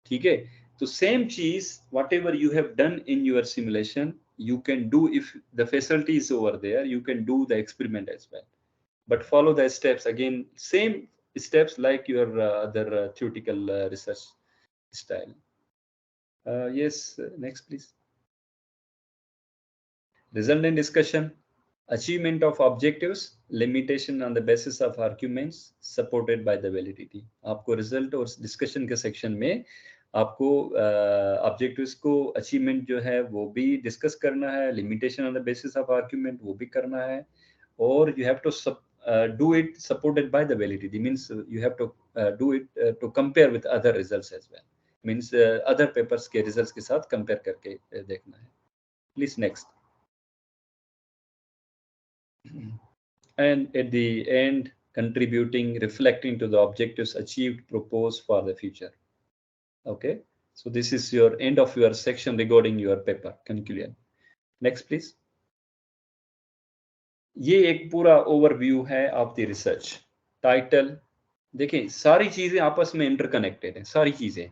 ठीक है? तो सेम चीज what ever you have done in your simulation you can do if the facility is over there, you can do the experiment as well, but follow the steps again, same steps like your other theoretical research style. Yes, next please. Result and discussion: achievement of objectives, limitation on the basis of arguments supported by the validity. आपको result और discussion के section में आपको objectives को achievement जो है वो भी discuss करना है, limitation on the basis of argument वो भी करना है, और you have to do it supported by the validity, means you have to do it to compare with other results as well, means other papers के results के साथ compare करके देखना है. Please next. And at the end, contributing, reflecting to the objectives achieved, proposed for the future. Okay, so this is your end of your section regarding your paper conclusion. Next please. ये एक पूरा overview है of the research. Title, देखिए सारी चीजें आपस में interconnected हैं, सारी चीजें.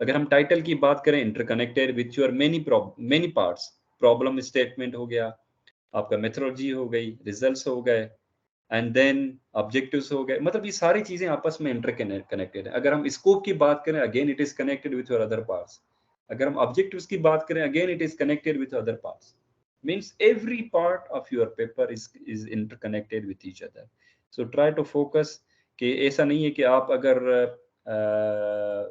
अगर हम टाइटल की बात करें, interconnected with your many parts. Problem statement हो गया, आपका मेथोडोलॉजी हो गई, रिजल्ट्स हो गए, एंड देन ऑब्जेक्टिव्स हो गए. मतलब ये सारी चीजें आपस में इंटरकनेक्टेड है. अगर हम स्कोप की बात करें, again it is connected with your other parts. अगर हम ऑब्जेक्टिव्स की बात करें, again it is connected with other parts. Means every part of your paper is interconnected with each other. So try to focus कि ऐसा नहीं है कि आप अगर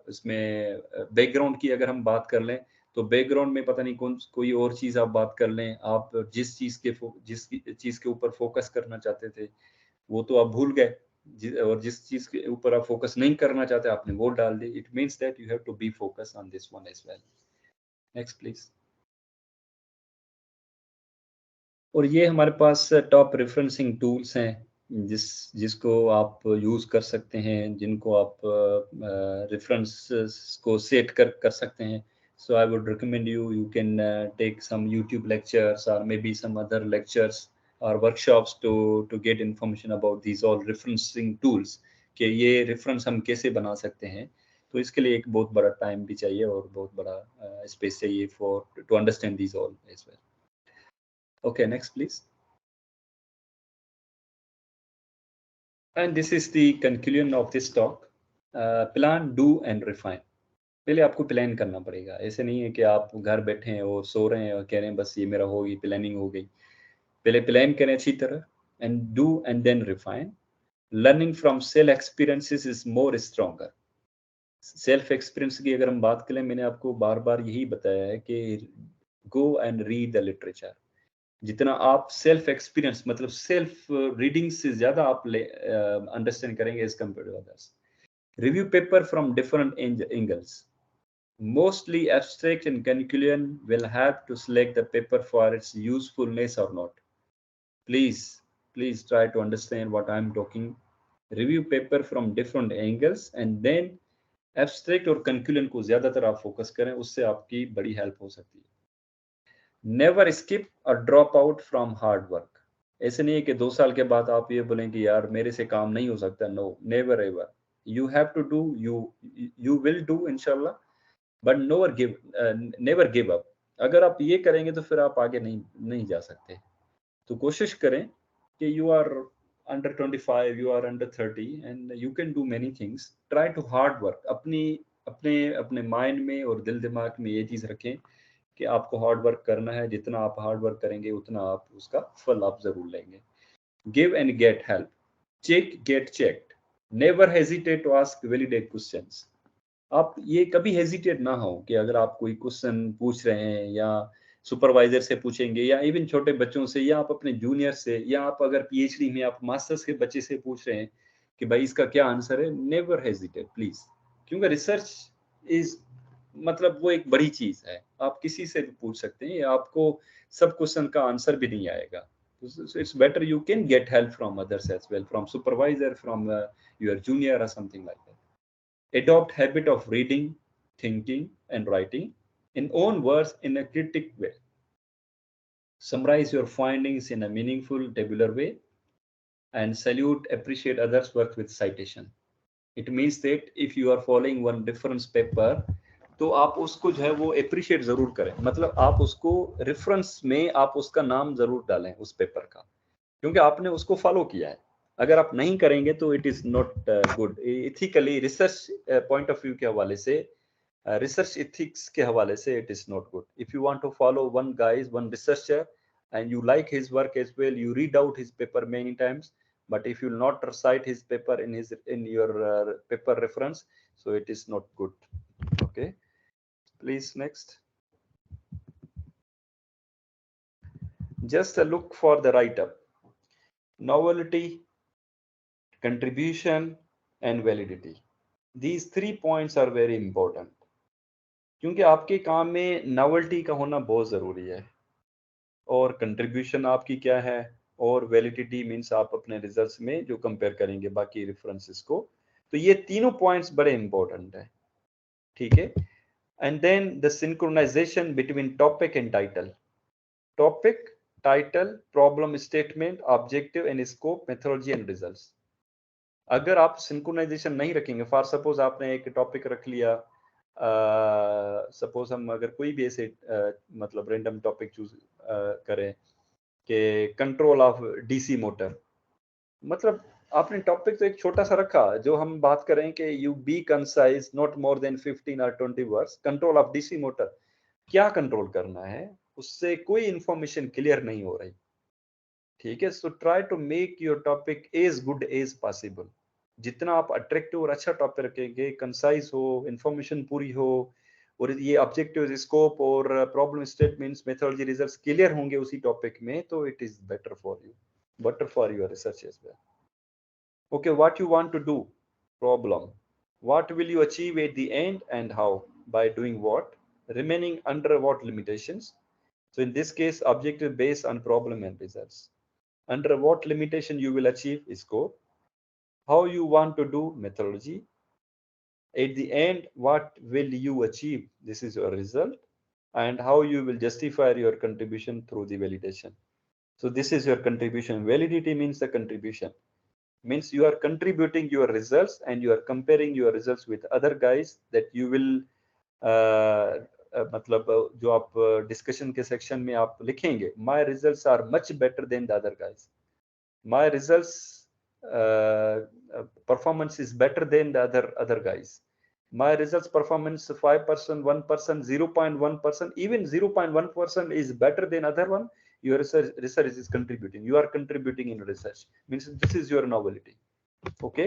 इसमें बैकग्राउंड की अगर हम बात कर लें तो बैकग्राउंड में पता नहीं कोई और चीज आप बात कर लें. आप जिस चीज के ऊपर फोकस करना चाहते थे वो तो आप भूल गए, और जिस चीज के ऊपर आप फोकस नहीं करना चाहते आपने वो डाल दी. It means that you have to be focus on this one as well. Next please. और ये हमारे पास टॉप रेफरेंसिंग टूल्स हैं जिसको आप यूज कर सकते हैं, जिनको आप रेफरेंस को सेट कर सकते हैं. So I would recommend you can take some YouTube lectures or maybe some other lectures or workshops to get information about these all referencing tools, कि ये रेफरेंस हम कैसे बना सकते हैं. तो इसके लिए एक बहुत बड़ा टाइम भी चाहिए और बहुत बड़ा स्पेस चाहिए for to understand these all as well. Okay, next please. And this is the conclusion of this talk. Plan, do and refine. पहले आपको प्लान करना पड़ेगा. ऐसे नहीं है कि आप घर बैठे हैं और सो रहे हैं और कह रहे हैं बस ये मेरा होगी, प्लानिंग हो गई. पहले प्लान करें अच्छी तरह, and do and then refine. Learning from self experiences is more stronger. Self experience की अगर हम बात करें, मैंने आपको बार बार यही बताया है कि go and read the literature. जितना आप सेल्फ एक्सपीरियंस मतलब सेल्फ रीडिंग से ज्यादा आप अंडरस्टैंड करेंगे as compare to others. Review paper from different angles. Mostly abstract and conclusion will have to select the paper for its usefulness or not. Please try to understand what I'm talking. Review paper from different angles and then abstract और conclusion को ज्यादातर आप focus करें, उससे आपकी बड़ी help हो सकती है. नेवर स्किप और drop out from hard work. ऐसे नहीं है कि 2 साल के बाद आप ये बोलें कि यार मेरे से काम नहीं हो सकता. No, never ever. You have to do, you will do इंशाल्लाह, बट नेवर गिव अप. अगर आप ये करेंगे तो फिर आप आगे नहीं जा सकते. तो कोशिश करें कि you are under 25, you are under 30 and you can do many things. Try to hard work. अपने माइंड में और दिल दिमाग में ये चीज रखें कि आपको हार्ड वर्क करना है. जितना आप हार्ड वर्क करेंगे उतना आप उसका फल आप जरूर लेंगे. Give and get help. Check, get checked. Never hesitate to ask validate questions. आप ये कभी हेजिटेट ना हो कि अगर आप कोई क्वेश्चन पूछ रहे हैं या सुपरवाइजर से पूछेंगे या इवन छोटे बच्चों से या आप अपने जूनियर से या आप अगर पीएचडी में आप मास्टर्स के बच्चे से पूछ रहे हैं कि भाई इसका क्या आंसर है, नेवर हेजिटेट प्लीज. क्योंकि रिसर्च इज मतलब वो एक बड़ी चीज है, आप किसी से भी पूछ सकते हैं, आपको सब क्वेश्चन का आंसर भी नहीं आएगा. So it's better you can get help from others as well, from supervisor, from your junior or something like that. Adopt habit of reading, thinking and writing in own words in a critic way. Summarize your findings in a meaningful tabular way and appreciate others work with citation. It means that if you are following one reference paper, तो आप उसको जो है वो appreciate जरूर करें, मतलब आप उसको रेफरेंस में आप उसका नाम जरूर डालें उस पेपर का, क्योंकि आपने उसको फॉलो किया है. अगर आप नहीं करेंगे तो it is not good. Ethically research point of view के हवाले से, रिसर्च इथिक्स के हवाले से it is not good. If you want to follow one guys, one researcher and you like his work as well, you read out his paper many times, but if you will not recite his paper in your paper reference, so it is not good. Okay, please next. Just a look for the write-up. Novelty, contribution and validity. These 3 points are very important, क्योंकि आपके काम में novelty का होना बहुत जरूरी है, और कंट्रीब्यूशन आपकी क्या है, और वैलिडिटी मींस आप अपने रिजल्ट्स में जो कंपेयर करेंगे बाकी रेफरेंसेस को. तो ये तीनों पॉइंट्स बड़े इंपॉर्टेंट है. ठीक है. And then the synchronization between topic and title. Topic, title, problem statement, objective and scope, methodology and results. अगर आप सिंक्रोनाइजेशन नहीं रखेंगे, फॉर सपोज आपने एक टॉपिक रख लिया, सपोज हम अगर कोई भी ऐसे मतलब रैंडम टॉपिक चूज करें कि कंट्रोल ऑफ डीसी मोटर, मतलब आपने टॉपिक तो एक छोटा सा रखा, जो हम बात करें कि you B concise, not more then 15 और 20 words, control of DC motor. क्या कंट्रोल करना है, उससे कोई इंफॉर्मेशन क्लियर नहीं हो रही. ठीक है. So try to make your topic as good as possible. जितना आप अट्रैक्टिव और अच्छा टॉपिक रखेंगे, कंसाइज हो, इंफॉर्मेशन पूरी हो, और ये ऑब्जेक्टिव, स्कोप और problem statements, methodology, results clear होंगे उसी टॉपिक में, तो it is better for you, better for your research as well. Okay, what you want to do, problem, what will you achieve at the end and how, by doing what, remaining under what limitations. So in this case, objective based on problem and results. Under what limitation you will achieve scope, how you want to do methodology, at the end what will you achieve, this is your result, and how you will justify your contribution through the validation. So this is your contribution. Validity means the contribution, means you are contributing your results and you are comparing your results with other guys, that you will मतलब जो आप discussion के section में आप लिखेंगे, my results are much better than the other guys, my results performance is better than the other guys, my results performance 5%, 1%, 0.1%, even 0.1% is better than other one. Your research is contributing, you are contributing in research, means this is your novelty. Okay.